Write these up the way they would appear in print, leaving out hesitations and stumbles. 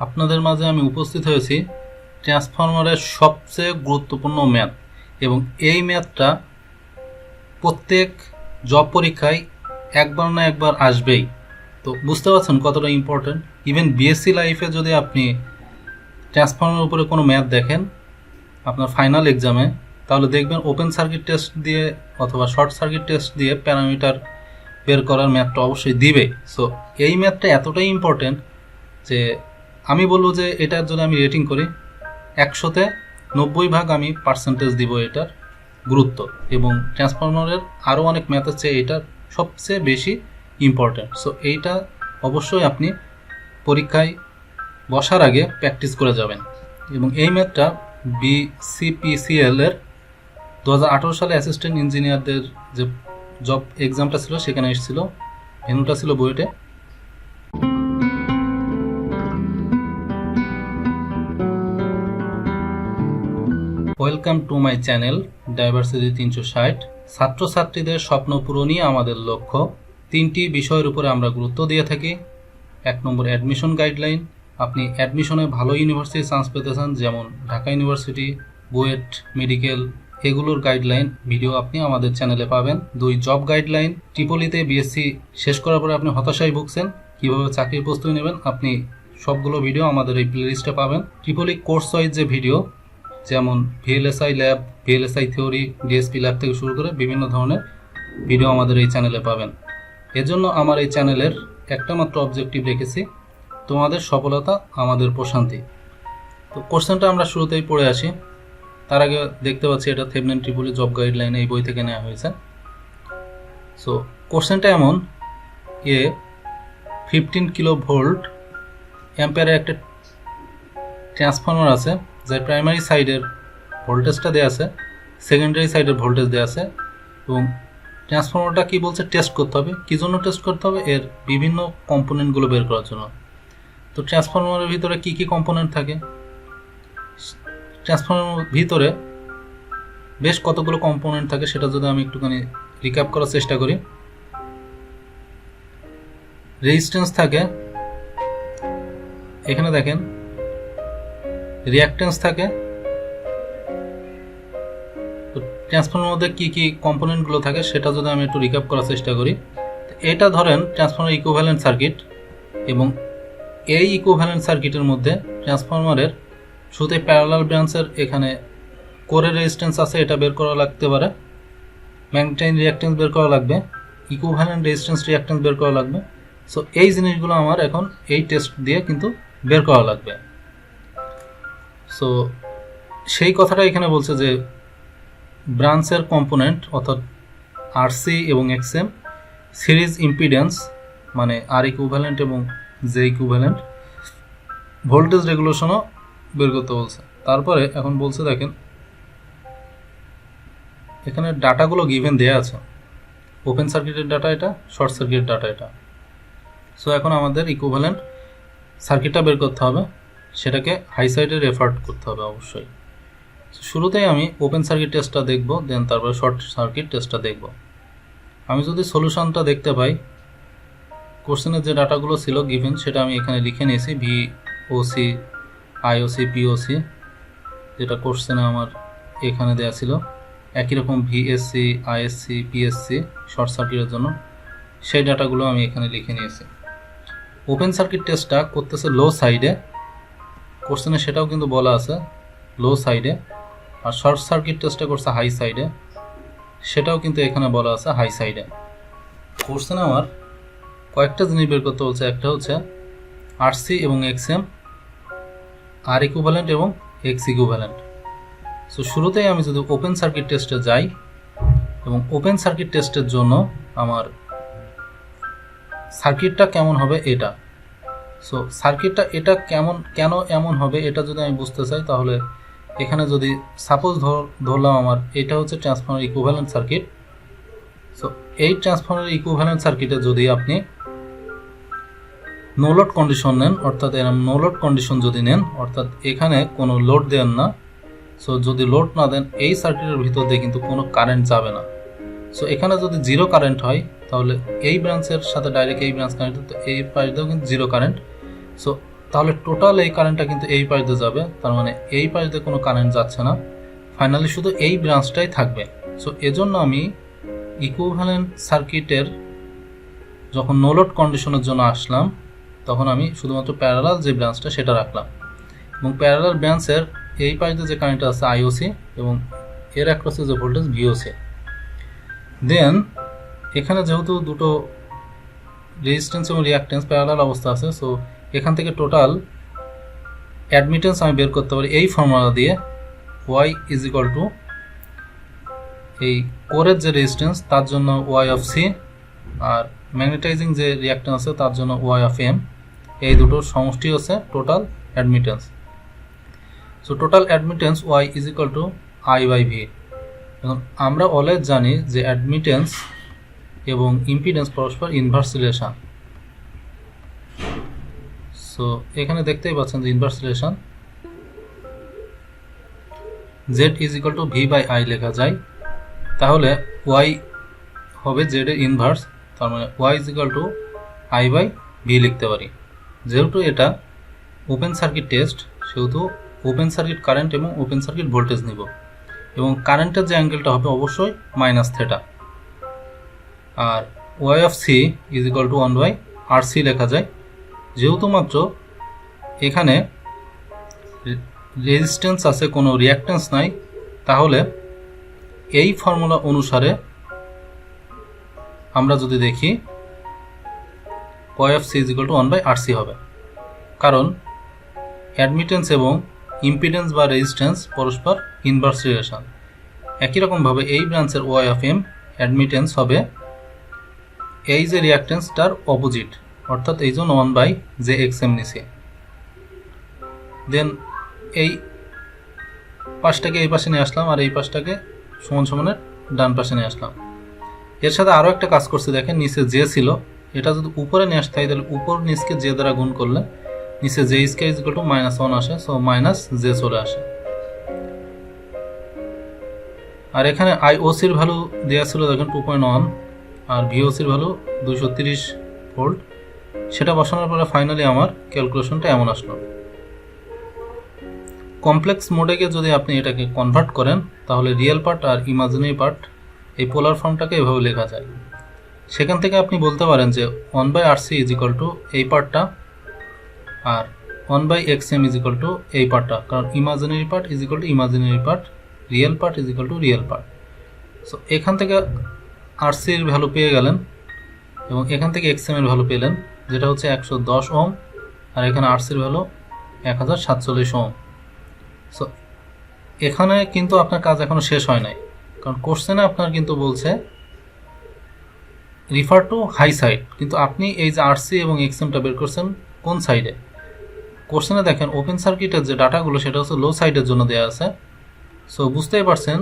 আপনাদের মাঝে আমি উপস্থিত হয়েছি ট্রান্সফরমারের সবচেয়ে গুরুত্বপূর্ণ ম্যাথ, এবং এই ম্যাথটা প্রত্যেক জব পরীক্ষায় একবার না একবার আসবেই। তো বুঝতে পারছেন কতটা ইম্পর্টেন্ট। ইভেন বিএসসি লাইফে যদি আপনি ট্রান্সফরমারের উপরে কোনো ম্যাথ দেখেন আপনার ফাইনাল এক্সামে, তাহলে দেখবেন ওপেন সার্কিট টেস্ট দিয়ে অথবা শর্ট সার্কিট টেস্ট দিয়ে প্যারামিটার বের করার ম্যাথটা অবশ্যই দিবে। সো এই ম্যাথটা এতটাই ইম্পর্টেন্ট যে আমি বলবো যে এটার জন্য আমি রেটিং করি 100-তে 90 ভাগ আমি পার্সেন্টেজ দিব এটার গুরুত্ব, এবং ট্রান্সফরমারের আরও অনেক ম্যাথের চেয়ে এটার সবচেয়ে বেশি ইম্পর্টেন্ট। সো এইটা অবশ্যই আপনি পরীক্ষায় বসার আগে প্র্যাকটিস করে যাবেন। এবং এই ম্যাথটা BCPCL এর 2018 সালে অ্যাসিস্ট্যান্ট ইঞ্জিনিয়ারদের যে জব এক্সামটা ছিল সেখানে এসেছিল, ভেন্যুটা ছিল বুয়েটে। Welcome to my channel diversity 360। ছাত্রছাত্রীদের স্বপ্ন পূরণই আমাদের লক্ষ্য। 3টি বিষয়ের উপরে আমরা গুরুত্ব দিয়ে থাকি। 1 নম্বর অ্যাডমিশন গাইডলাইন। আপনি অ্যাডমিশনে ভালো ইউনিভার্সিটি চান্স পেতে চান, যেমন ঢাকা ইউনিভার্সিটি, বুয়েট, মেডিকেল, এগুলোর গাইডলাইন ভিডিও আপনি আমাদের চ্যানেলে পাবেন। 2 জব গাইডলাইন। ট্রিপলিতে বিএসসি শেষ করার পরে আপনি হতাশায় ভুগছেন, কীভাবে চাকরির প্রস্তুতি নেবেন, আপনি সবগুলো ভিডিও আমাদের এই প্লেলিস্টে পাবেন। ট্রিপলি কোর্স ওয়াইজ যে ভিডিও, যেমন VLSI lab, VLSI theory, DSP lab থেকে শুরু করে বিভিন্ন ধরনের ভিডিও আমাদের এই চ্যানেলে পাবেন। এজন্য আমার এই চ্যানেলের একটা মাত্র অবজেক্টিভ রেখেছি, তোমাদের সফলতা আমাদের প্রশান্তি। তো কোশ্চেনটা আমরা শুরুতেই পড়ে আসি। তার আগে দেখতে পাচ্ছি এটা থেভনিন ট্রিপলি জব গাইডলাইন এই বই থেকে নেওয়া হয়েছে। সো কোশ্চেনটা এমন, 15 কিলোভোল্ট অ্যাম্পিয়ারের একটা ট্রান্সফরমার আছে, যার প্রাইমারি সাইডের ভোল্টেজটা দেওয়া আছে, সেকেন্ডারি সাইডের ভোল্টেজ দেওয়া আছে, এবং ট্রান্সফরমারটা কি বলছে টেস্ট করতে হবে। কী জন্য টেস্ট করতে হবে? এর বিভিন্ন কম্পোনেন্টগুলো বের করার জন্য। তো ট্রান্সফরমারের ভিতরে কি কি কম্পোনেন্ট থাকে? ট্রান্সফরমারের ভিতরে বেশ কতগুলো কম্পোনেন্ট থাকে, সেটা যদি আমি একটুখানি রিক্যাপ করার চেষ্টা করি। রেজিস্ট্যান্স থাকে, এখানে দেখেন রিঅ্যাকট্যান্স থাকে। তো ট্রান্সফরমারের মধ্যে কী কী কম্পোনেন্টগুলো থাকে সেটা যদি আমি একটু রিক্যাপ করার চেষ্টা করি। এটা ধরেন ট্রান্সফরমার ইকুইভ্যালেন্ট সার্কিট, এবং এই ইকুইভ্যালেন্ট সার্কিটের মধ্যে ট্রান্সফরমারের শুধু প্যারালাল ব্রাঞ্চের এখানে কোরের রেজিস্ট্যান্স আছে, এটা বের করা লাগতে পারে। ম্যাগনেটাইজ রিঅ্যাকট্যান্স বের করা লাগবে, ইকুইভ্যালেন্ট রেজিস্ট্যান্স রিঅ্যাকট্যান্স বের করা লাগবে। সো এই জিনিসগুলো আমার এখন এই টেস্ট দিয়ে কিন্তু বের করা লাগবে। সো সেই কথাটা এখানে বলছে যে ব্রাঞ্চের কম্পোনেন্ট অর্থাৎ আরসি এবং এক্সএম, সিরিজ ইম্পিডেন্স মানে আর ইকুইভ্যালেন্ট এবং জে ইকুইভ্যালেন্ট, ভোল্টেজ রেগুলেশনও বের করতে বলছে। তারপরে এখন বলছে দেখেন এখানে ডাটাগুলো গিভেন দেওয়া আছে, ওপেন সার্কিটের ডাটা এটা, শর্ট সার্কিটের ডাটা এটা। সো এখন আমাদের ইকুইভ্যালেন্ট সার্কিটটা বের করতে হবে, সেটাকে হাই সাইডে রেফার করতে হবে অবশ্যই। শুরুতেই আমি ওপেন সার্কিট টেস্টটা দেখব, দেন তারপরে শর্ট সার্কিট টেস্টটা দেখব। আমি যদি সলিউশনটা দেখতে পাই, কোশ্চেনের যে ডাটাগুলো ছিল গিভেন সেটা আমি এখানে লিখে নিয়েছি, VOC, IOC, POC, যেটা কোশ্চেনে আমার এখানে দেওয়া ছিল। একই রকম VSC, ISC, PSC শর্ট সার্কিটের জন্য, সেই ডাটাগুলো আমি এখানে লিখে নিয়েছি। ওপেন সার্কিট টেস্টটা করতেছে লো সাইডে, কোশ্চেনে সেটাও কিন্তু বলা আছে লো সাইডে, আর শর্ট সার্কিট টেস্টটা করছে হাই সাইডে, সেটাও কিন্তু এখানে বলা আছে হাই সাইডে। কোশ্চেনে আমার কয়েকটা জিনিস বের করতে বলছে, একটা হচ্ছে আরসি এবং এক্সএম, আর ইকুইভ্যালেন্ট এবং এক্স ইকুইভ্যালেন্ট। সো শুরুতেই আমি যদি ওপেন সার্কিট টেস্টে যাই, এবং ওপেন সার্কিট টেস্টের জন্য আমার সার্কিটটা কেমন হবে এটা। সো সার্কিটটা এটা কেন এমন হবে এটা যদি আমি বুঝতে চাই, তাহলে এখানে যদি সাপোজ ধরলাম আমার এটা হচ্ছে ট্রান্সফরমার ইকুইভ্যালেন্ট সার্কিট। সো এই ট্রান্সফরমার ইকুইভ্যালেন্ট সার্কিটে যদি আপনি নো লোড কন্ডিশন নেন, অর্থাৎ এরকম নো লোড কন্ডিশন যদি নেন, অর্থাৎ এখানে কোনো লোড দেন না, সো যদি লোড না দেন এই সার্কিটের ভিতর দিয়ে কিন্তু কোনো কারেন্ট যাবে না। সো এখানে যদি জিরো কারেন্ট হয়, তাহলে এই ব্রাঞ্চের সাথে ডাইরেক্ট এই ব্রাঞ্চ কানেক্টেড, তো এই পাশে কিন্তু জিরো কারেন্ট। সো তাহলে টোটাল এই কারেন্টটা কিন্তু এই পাশ দিয়ে যাবে, তার মানে এই পাশ দিয়ে কোনো কারেন্ট যাচ্ছে না, ফাইনালি শুধু এই ব্রাঞ্চটাই থাকবে। সো এজন্য আমি ইকুইভ্যালেন্ট সার্কিটের যখন নো লোড কন্ডিশনের জন্য আসলাম তখন আমি শুধুমাত্র প্যারালাল যে ব্রাঞ্চটা সেটা রাখলাম, এবং প্যারালাল ব্রাঞ্চের এই পাশ দিয়ে যে কারেন্টটা আছে আইওসি এবং এর অ্যাক্রসে যে ভোল্টেজ ভিওসি। দেন এখানে যেহেতু দুটো রেজিস্ট্যান্স এবং রিঅ্যাক্ট্যান্স প্যারালাল অবস্থা আছে, সো এখান থেকে টোটাল অ্যাডমিটেন্স আমি বের করতে পারি এই ফর্মুলা দিয়ে, ওয়াই ইজ ইকুয়াল টু এই কোরের যে রেজিস্ট্যান্স তার জন্য ওয়াই অফ সি, আর ম্যাগনেটাইজিং যে রিঅ্যাক্ট্যান্স আছে তার জন্য ওয়াই অফ এম, এই দুটোর সমষ্টি হচ্ছে total admittance. So total admittance Y is equal to I by V. এখন আমরা অলওয়েজ জানি যে অ্যাডমিটেন্স এবং ইম্পিডেন্স পরস্পর ইনভার্স রিলেশন। সো এখানে দেখতেই পাচ্ছেন যে inverse relation, Z is equal to V by I লেখা যায়, তাহলে ওয়াই হবে জেড এর ইনভার্স, তার মানে Y is equal to I by V লিখতে পারি। যেহেতু এটা ওপেন সার্কিট টেস্ট সেহেতু ওপেন সার্কিট কারেন্ট এবং ওপেন সার্কিট ভোল্টেজ নিব, এবং কারেন্টের যে অ্যাঙ্গেলটা হবে অবশ্যই মাইনাস থেটা, আর Y of C is equal to 1 by R C লেখা যায়। যেহেতু মাত্র এখানে রেজিস্ট্যান্স আছে, কোনো রিঅ্যাক্ট্যান্স নাই, তাহলে এই ফর্মুলা অনুসারে আমরা যদি দেখি Y of C is equal to 1 by R C হবে, কারণ অ্যাডমিটেন্স এবং ইম্পিডেন্স বা রেজিস্ট্যান্স পরস্পর ইনভার্স রিলেশন। একই রকমভাবে এই ব্রাঞ্চের ওয়াই অফ এম অ্যাডমিটেন্স হবে এই যে রিঅ্যাক্ট্যান্সটার অপোজিট, অর্থাৎ এই জন্য 1 বাই যে এক্স এম নিছি। দেন এই পাশটাকে এই পাশে নিয়ে আসলাম আর এই পাশটাকে সমান সমানের ডান পাশে নিয়ে আসলাম। এর সাথে আরও একটা কাজ করছি, দেখেন নিচে যে ছিল এটা যদি উপরে নিয়ে আসতে হয় তাহলে উপর নিচকে যে দ্বারা গুণ করলে নিচে J square is equal to -1 আসে, সো মাইনাস জে চলে আসে। আর এখানে আইওসির ভ্যালু দেওয়া ছিল দেখেন 2.1 আর ভিওসির ভ্যালু 230 ভোল্ট, সেটা বসানোর পরে ফাইনালি আমার ক্যালকুলেশনটা এমন আসলো। কমপ্লেক্স মোডে গিয়ে যদি আপনি এটাকে কনভার্ট করেন তাহলে রিয়েল পার্ট আর ইমাজিনারি পার্ট এই পোলার ফর্মটাকে এভাবে লেখা যায়। সেখান থেকে আপনি বলতে পারেন যে 1 by R C is equal to এই পার্টটা আর 1 by X M is equal to এই পার্টটা, কারণ imaginary part is equal to imaginary part, real part is equal to real part. So এখান থেকে আর সির ভ্যালু পেয়ে গেলেন এবং এখান থেকে এক্স এম এর ভ্যালু পেলেন, যেটা হচ্ছে 110 ওহম, আর এখানে আর সির ভ্যালু 1047 ওহম। সো এখানে কিন্তু আপনার কাজ এখনো শেষ হয় নাই, কারণ কোশ্চেনে আপনার কিন্তু বলছে রিফার টু হাই সাইড, কিন্তু আপনি এই যে আরসি এবং এক্সএমটা বের করছেন কোন সাইডে? কোশ্চেনে দেখেন ওপেন সার্কিটের যে ডাটাগুলো সেটা হচ্ছে লো সাইডের জন্য দেওয়া আছে। সো বুঝতেই পারছেন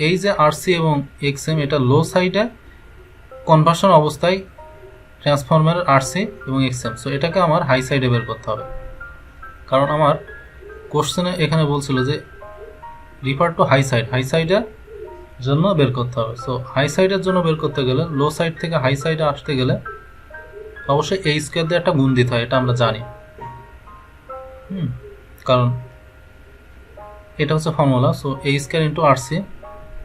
এই যে আরসি এবং এক্সএম এটা লো সাইডে কনভার্সন অবস্থায় ট্রান্সফরমারের আরসি এবং এক্সএম, সো এটাকে আমার হাই সাইডে বের করতে হবে, কারণ আমার কোশ্চেনে এখানে বলছিল যে refer to high side, high সাইডের জন্য বের করতে হবে। সো হাই সাইডের জন্য বের করতে গেলে লো সাইড থেকে হাই সাইডে আসতে গেলে অবশ্যই এই স্কয়ার দিয়ে একটা গুণ দিতে হয়, এটা আমরা জানি। কারণ এটা হচ্ছে ফর্মুলা। সো এই স্কয়ার ইন্টু আর সি,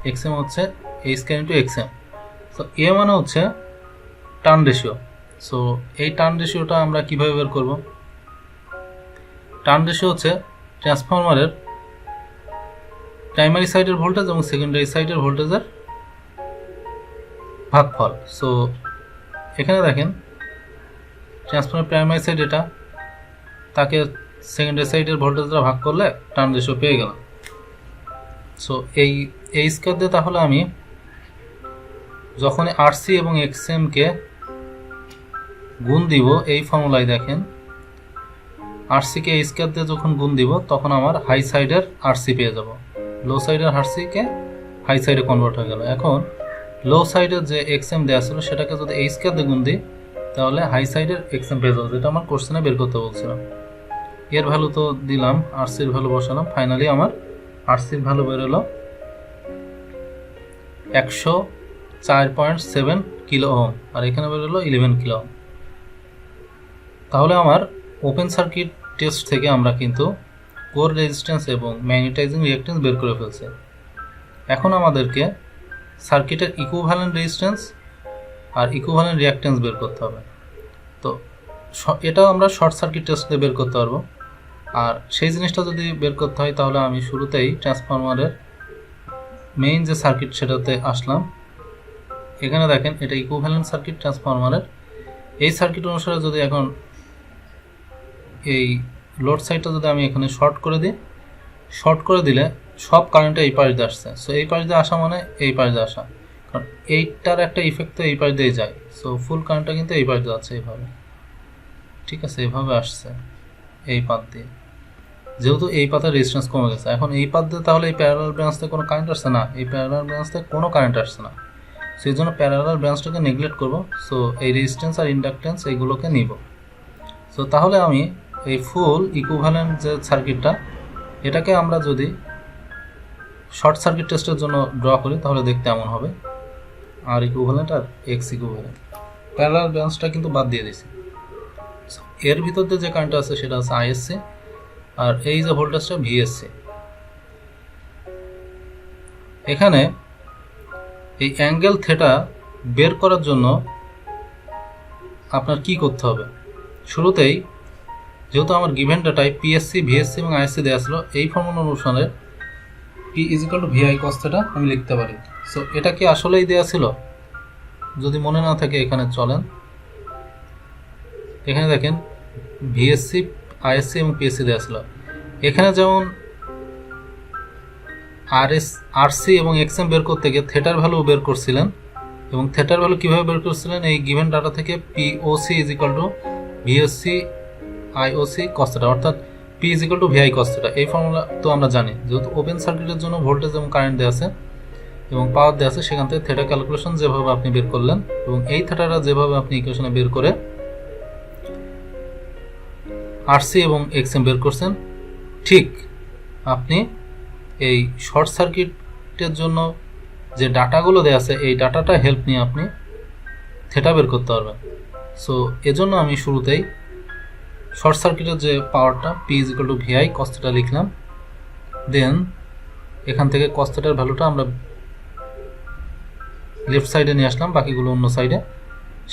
এক্সএম হচ্ছে এই স্কয়ার ইন্টু এক্সএম। সো এ মানে হচ্ছে টার্ন রেশিও। সো এই টার্ন রেশিওটা আমরা কিভাবে বের করব? টার্ন রেশিও হচ্ছে ট্রান্সফরমারের প্রাইমারি সাইডের ভোল্টেজ এবং সেকেন্ডারি সাইডের ভোল্টেজের ভাগফল। সো এখানে দেখেন ট্রান্সফরমার প্রাইমারি সাইড এটা, তাকে সেকেন্ডারি সাইডের ভোল্টেজটা ভাগ করলে টার্ন রেশিও পেয়ে গেলাম। সো এই স্কয়ার দিয়ে তাহলে আমি যখন আরসি এবং এক্সএমকে গুণ দিব এই ফর্মুলায় দেখেন আরসিকে এই স্কয়ার দিয়ে যখন গুণ দিব তখন আমার হাই সাইডের আরসি পেয়ে যাব, লো সাইডের আরসিকে হাই সাইডে কনভার্ট হয়ে গেল। এখন লো সাইডের যে এক্সএম দেওয়া ছিল সেটাকে যদি এই স্কয়ার দিয়ে গুণ দিই তাহলে হাই সাইডের এক্সএম পেয়ে যাবো, যেটা আমার কোশ্চেনে বের করতে বলছিলাম। এর ভ্যালু তো দিলাম, আরসির ভ্যালু বসালাম, ফাইনালি আমার আরসির ভ্যালু বেরোলো 104.7 কিলো ওহম, আর এখানে বেরোলো 11 কিলো ওহম। তাহলে আমার ওপেন সার্কিট টেস্ট থেকে আমরা কিন্তু কোর রেজিস্ট্যান্স এবং ম্যাগনেটাইজিং রিঅ্যাকট্যান্স বের করে ফেলছি। এখন আমাদেরকে সার্কিটের ইকুইভ্যালেন্ট রেজিস্ট্যান্স আর ইকুইভ্যালেন্ট রিঅ্যাকট্যান্স বের করতে হবে। তো এটাও আমরা শর্ট সার্কিট টেস্ট দিয়ে বের করতে পারবো। আর সেই জিনিসটা যদি বের করতে হয় তাহলে আমি শুরুতেই ট্রান্সফরমারের মেইন যে সার্কিট সেটাতে আসলাম। এখানে দেখেন এটা ইকুইভ্যালেন্ট সার্কিট ট্রান্সফরমারের। এই সার্কিট অনুসারে যদি এখন এই লোড সাইডটা যদি আমি এখানে শর্ট করে দিই, শর্ট করে দিলে সব কারেন্টটা এই পাশ দিয়ে আসছে। সো এই পাশ দিয়ে আসা মানে এই পাশ দিয়ে আসা, কারণ এইটার একটা ইফেক্ট তো এই পাশ দিয়ে যায়। সো ফুল কারেন্টটা কিন্তু এই পাশ দিয়ে যাচ্ছে এইভাবে, ঠিক আছে, এইভাবে আসছে এই পাত দিয়ে। যেহেতু এই পাতের রেজিস্ট্যান্স কমে গেছে, এখন এই পাত দিয়ে তাহলে এই প্যারালাল ব্রাঞ্চ থেকে কোনো কারেন্ট আসছে না, এই প্যারালাল ব্রাঞ্চ থেকে কোনো কারেন্ট আসছে না। সেই জন্য প্যারালাল ব্রাঞ্চটাকে নেগলেক্ট করবো। সো এই রেজিস্ট্যান্স আর ইন্ডাকট্যান্স এইগুলোকে নিব। সো তাহলে আমি এই ফুল ইকুইভ্যালেন্ট যে সার্কিটটা, এটাকে আমরা যদি শর্ট সার্কিট টেস্টের জন্য ড্র করি তাহলে দেখতে এমন হবে, আর ইকুইভ্যালেন্ট আর এক্স ইকুইভ্যালেন্ট। প্যারালাল ব্রাঞ্চটা কিন্তু বাদ দিয়ে দিয়েছি। এর ভিতর দিয়ে যে কারেন্ট আছে সেটা আছে আইএসসি, আর এই যে ভোল্টেজটা ভিএসসি। এখানে এই অ্যাঙ্গেল থেটা বের করার জন্য আপনার কি করতে হবে, শুরুতেই যেহেতু আমার গিভেন ডাটায় পিএসসি, ভিএসসি এবং আইএসসি দেওয়া ছিল, এই ফর্মুলা অনুসারে P is equal to VI cos theta আমি লিখতে পারি। সো এটা কি আসলেই দেওয়া ছিল? যদি মনে না থাকে এখানে চলেন, এখানে দেখেন ভিএসসি, আইএসসি এবং পিএসসি দেওয়া ছিল। এখানে যেমন আরসি এবং এক্সএম বের করতে গিয়ে থেটার ভ্যালু বের করছিলেন, এবং থেটার ভ্যালু কীভাবে বের করছিলেন, এই গিভেন ডাটা থেকে POC is equal to VSC IOC cos theta, অর্থাৎ P is equal to VI cos theta. এই ফর্মুলা তো আমরা জানি, যেহেতু ওপেন সার্কিটের জন্য ভোল্টেজ এবং কারেন্ট দেওয়া আছে এবং পাওয়ার দেওয়া আছে, সেখান থেকে থেটা ক্যালকুলেশন যেভাবে আপনি বের করলেন এবং এই থেটাটা যেভাবে আপনি ইকুয়েশনে বের করে আরসি এবং এক্সএম বের করছেন, ঠিক আপনি এই শর্ট সার্কিটের জন্য যে ডাটাগুলো দেওয়া আছে এই ডাটাটা হেল্প নিয়ে আপনি থেটা বের করতে পারবেন। সো এজন্য আমি শুরুতেই শর্ট সার্কিটের যে পাওয়ারটা P is equal to VI cos theta লিখলাম। দেন এখান থেকে কস থেটার ভ্যালুটা আমরা লেফট সাইডে নিয়ে আসলাম, বাকিগুলো অন্য সাইডে।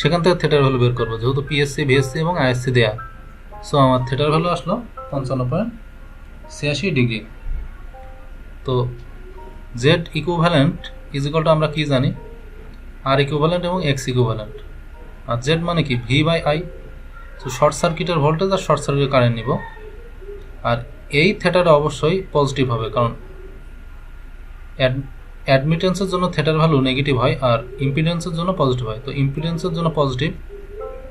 সেখান থেকে থেটার ভ্যালু বের করবো, যেহেতু পিএসসি, ভিএসসি এবং আইএসসি দেয়া। সো আমার থেটার ভ্যালু আসলো 55.86 ডিগ্রি। তো Z equivalent is equal two আমরা কি জানি, আর ইকুইভ্যালেন্ট এবং এক্স ইকুইভ্যালেন্ট। আর জেড মানে কি, ভি বাই আই। তো শর্ট সার্কিটের ভোল্টেজ আর শর্ট সার্কিটের কারেন্ট নিব। আর এই থেটাটা অবশ্যই পজিটিভ হবে, কারণ অ্যাডমিটেন্সের জন্য থেটার ভ্যালু নেগেটিভ হয় আর ইম্পিডেন্সের জন্য পজিটিভ হয়। তো ইম্পিডেন্সের জন্য পজিটিভ,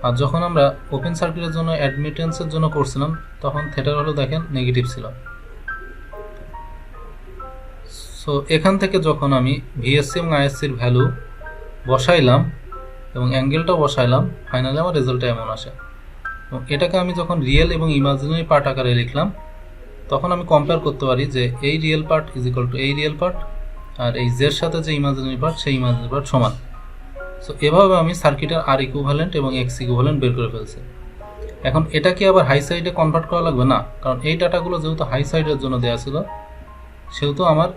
আর যখন আমরা ওপেন সার্কিটের জন্য অ্যাডমিটেন্সের জন্য করছিলাম তখন থেটার ভ্যালু দেখেন নেগেটিভ ছিল। সো এখান থেকে যখন আমি ভিএসসি এবং আইএসসির ভ্যালু বসাইলাম এবং অ্যাঙ্গেলটাও বসাইলাম, ফাইনালি আমার রেজাল্টটা এমন আসে। এবং এটাকে আমি যখন রিয়েল এবং ইমাজিনারি পার্ট আকারে লিখলাম, তখন আমি কম্পেয়ার করতে পারি যে এই real part is equal to এই রিয়েল পার্ট, আর এই জের সাথে যে ইমাজিনারি পার্ট সেই ইমাজিনারি পার্ট সমান। সো এভাবে আমি সার্কিটের আর ইকুইভ্যালেন্ট এবং এক্স ইকুইভ্যালেন্ট বের করে ফেলছি। এখন এটা কি আবার হাই সাইডে কনভার্ট করা লাগবে? না, কারণ এই ডাটাগুলো যেহেতু হাই সাইডের জন্য দেওয়া ছিল, সেহেতু আমার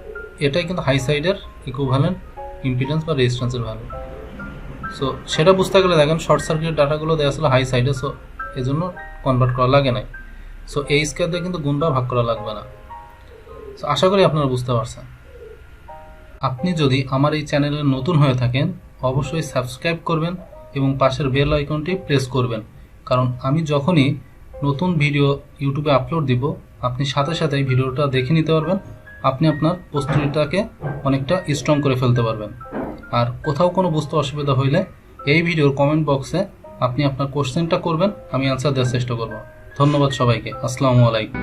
এটাই কিন্তু হাই সাইডের ইকুইভ্যালেন্ট ইম্পিডেন্স বা রেজিস্ট্যান্সের ভ্যালু। সো সেটা বুঝতে গেলে দেখেন শর্ট সার্কিটের ডাটাগুলো দেওয়া ছিল হাই সাইডে, সো এই জন্য কনভার্ট করা লাগে নাই। সো এই স্কয়ার দিয়ে কিন্তু গুণ বা ভাগ করা লাগবে না। সো আশা করি আপনারা বুঝতে পারছেন। আপনি যদি আমার এই চ্যানেলে নতুন হয়ে থাকেন অবশ্যই সাবস্ক্রাইব করবেন এবং পাশের বেল আইকনটি প্রেস করবেন, কারণ আমি যখনই নতুন ভিডিও ইউটিউবে আপলোড দিব আপনি সাথে সাথে এই ভিডিওটা দেখে নিতে পারবেন, আপনি আপনার প্রস্তুতিটাকে অনেকটা স্ট্রং করে ফেলতে পারবেন। আর কোথাও কোনো বুঝতে অসুবিধা হইলে এই ভিডিওর কমেন্ট বক্সে আপনি আপনার কোশ্চেনটা করবেন, আমি অ্যান্সার দেওয়ার চেষ্টা করব। ধন্যবাদ সবাইকে। আসসালামু আলাইকুম।